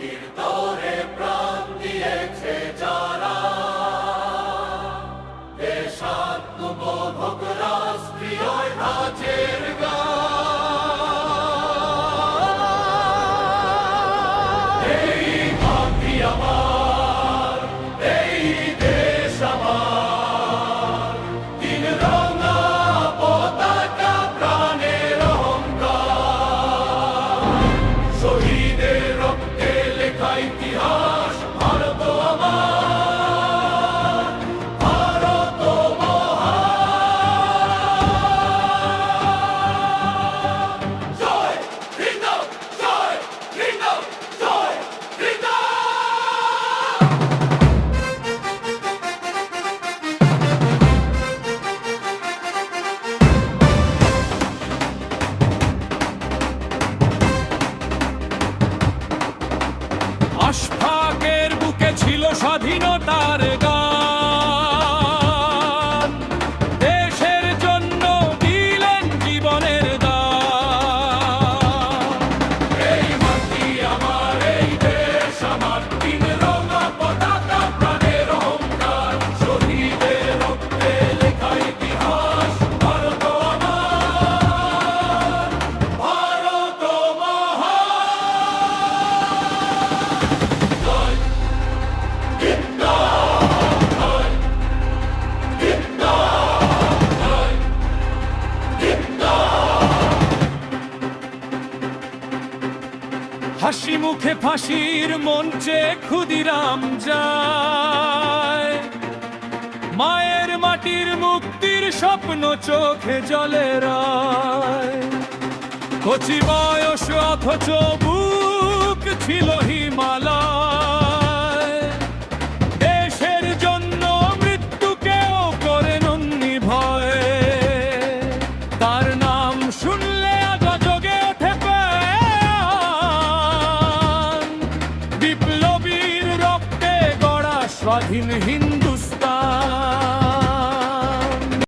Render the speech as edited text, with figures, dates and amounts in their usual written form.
মুক্তির তরে প্রাণ দিয়েছে যারা, দেশাত্মবোধক রাষ্ট্রীয় ধাঁচের গান। এই মাটি আমার, এই দেশ আমার, তিন রঙা পতাকা প্রাণের অহংকার। শহীদের রক্তে লেখা ইতিহাস ভারত আমার, ভারত মহান। জয় হিন্দ, জয় হিন্দ, জয় হিন্দ। আশফাকের বুকে ছিল স্বাধীনতার গান, দেশের জন্য দিলেন জীবনের দান। এই মাটি আমার, এই দেশ আমার, তিন রঙা পতাকা প্রাণের অহংকার। শহীদের রক্তে লেখা ইতিহাস ভারত আমার, ভারত মহান। জয় হিন্দ, জয় হিন্দ, জয় হিন্দ। হাসি মুখে ফাঁসির মঞ্চে ক্ষুদিরাম যায়, মায়ের মাটির মুক্তির স্বপ্ন চোখে জলে রায়। কচি বয়স অথচ বুক ছিল হিমালয়, দেশের জন্য মৃত্যুকেও করে নন্দি ভয়। তার নাম শুনলে জগে ওঠে প্রাণ, বিপ্লবীর রক্তে গড়া স্বাধীন হিন্দুস্তান।